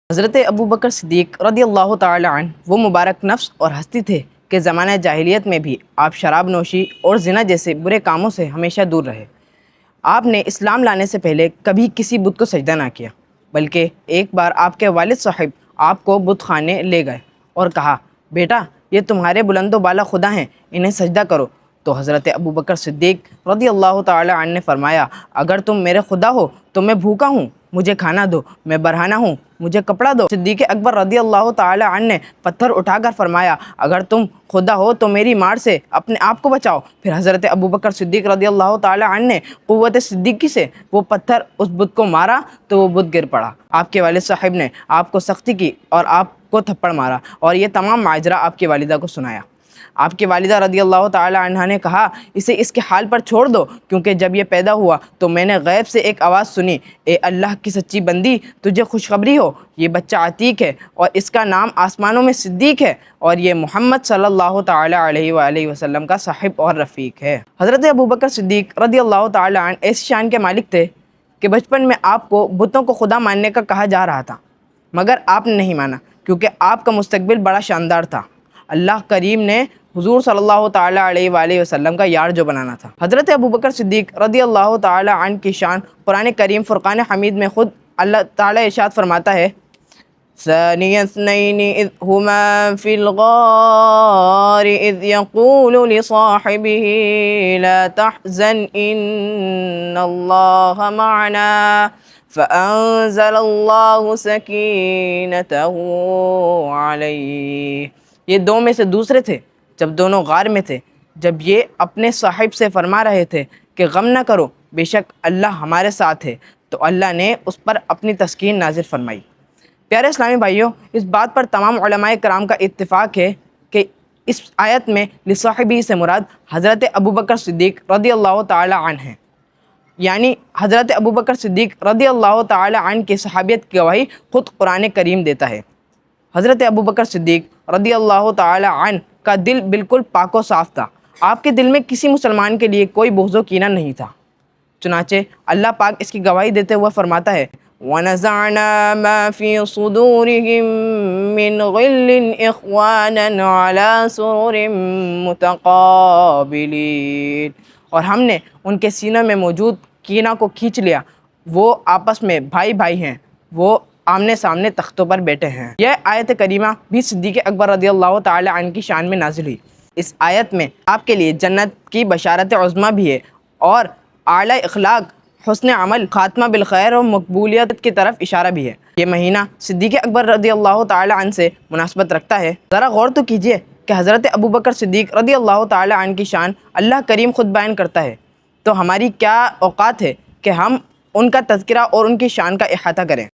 حضرت ابو بکر صدیق رضی اللہ تعالی عنہ وہ مبارک نفس اور ہستی تھے کہ زمانہ جاہلیت میں بھی آپ شراب نوشی اور زنا جیسے برے کاموں سے ہمیشہ دور رہے۔ آپ نے اسلام لانے سے پہلے کبھی کسی بت کو سجدہ نہ کیا، بلکہ ایک بار آپ کے والد صاحب آپ کو بت خانے لے گئے اور کہا، بیٹا یہ تمہارے بلند و بالا خدا ہیں، انہیں سجدہ کرو۔ تو حضرت ابو بکر صدیق رضی اللہ تعالی عنہ نے فرمایا، اگر تم میرے خدا ہو تو میں بھوکا ہوں، مجھے کھانا دو، میں برہنہ ہوں، مجھے کپڑا دو۔ صدیق اکبر رضی اللہ تعالی عنہ نے پتھر اٹھا کر فرمایا، اگر تم خدا ہو تو میری مار سے اپنے آپ کو بچاؤ۔ پھر حضرت ابو بکر صدیق رضی اللہ تعالی عنہ نے قوت صدیقی سے وہ پتھر اس بت کو مارا تو وہ بت گر پڑا۔ آپ کے والد صاحب نے آپ کو سختی کی اور آپ کو تھپڑ مارا اور یہ تمام ماجرا آپ کی والدہ کو سنایا۔ آپ کی والدہ رضی اللہ تعالی عنہ نے کہا، اسے اس کے حال پر چھوڑ دو، کیونکہ جب یہ پیدا ہوا تو میں نے غیب سے ایک آواز سنی، اے اللہ کی سچی بندی، تجھے خوشخبری ہو، یہ بچہ عتیق ہے اور اس کا نام آسمانوں میں صدیق ہے اور یہ محمد صلی اللہ تعالی علیہ وآلہ وسلم کا صاحب اور رفیق ہے۔ حضرت ابو بکر صدیق رضی اللہ تعالی عنہ ایسی شان کے مالک تھے کہ بچپن میں آپ کو بتوں کو خدا ماننے کا کہا جا رہا تھا، مگر آپ نے نہیں مانا کیونکہ آپ کا مستقبل بڑا شاندار تھا۔ اللہ کریم نے حضور صلی اللہ تعالی علیہ وآلہ وسلم کا یار جو بنانا تھا۔ حضرت ابو بکر صدیق رضی اللہ تعالی عنہ کی شان قرآن کریم فرقان حمید میں خود اللہ تعالی ارشاد فرماتا ہے، ثانی اثنین اذ ہما فی الغار اذ یقول لصاحبہ لا تحزن ان اللہ معنا فانزل اللہ سکینتہ علیہ۔ یہ دو میں سے دوسرے تھے جب دونوں غار میں تھے، جب یہ اپنے صاحب سے فرما رہے تھے کہ غم نہ کرو، بے شک اللہ ہمارے ساتھ ہے، تو اللہ نے اس پر اپنی تسکین نازل فرمائی۔ پیارے اسلامی بھائیوں، اس بات پر تمام علماء کرام کا اتفاق ہے کہ اس آیت میں لصاحبہ سے مراد حضرت ابو بکر صدیق رضی اللہ تعالی عنہ ہیں، یعنی حضرت ابو بکر صدیق رضی اللہ تعالی عنہ کی صحابیت کی گواہی خود قرآن کریم دیتا ہے۔ حضرت ابو بکر صدیق رضی اللہ تعالی عنہ کا دل بالکل پاک و صاف تھا۔ آپ کے دل میں کسی مسلمان کے لیے کوئی بغض و کینہ نہیں تھا، چنانچہ اللہ پاک اس کی گواہی دیتے ہوئے فرماتا ہے، وَنَزَعْنَا مَا فِي صُدُورِهِم مِّن غِلٍّ إِخْوَانًا عَلَى سُرُرٍ مُتَقَابِلِينَ، اور ہم نے ان کے سینوں میں موجود کینہ کو کھینچ لیا، وہ آپس میں بھائی بھائی ہیں، وہ آمنے سامنے تختوں پر بیٹھے ہیں۔ یہ آیت کریمہ بھی صدیق اکبر رضی اللہ تعالی عنہ کی شان میں نازل ہوئی۔ اس آیت میں آپ کے لیے جنت کی بشارت عظمیٰ بھی ہے اور اعلیٰ اخلاق، حسن عمل، خاتمہ بالخیر اور مقبولیت کی طرف اشارہ بھی ہے۔ یہ مہینہ صدیق اکبر رضی اللہ تعالی عنہ سے مناسبت رکھتا ہے۔ ذرا غور تو کیجئے کہ حضرت ابو بکر صدیق رضی اللہ تعالی عنہ کی شان اللہ کریم خود بیان کرتا ہے، تو ہماری کیا اوقات ہے کہ ہم ان کا تذکرہ اور ان کی شان کا احاطہ کریں۔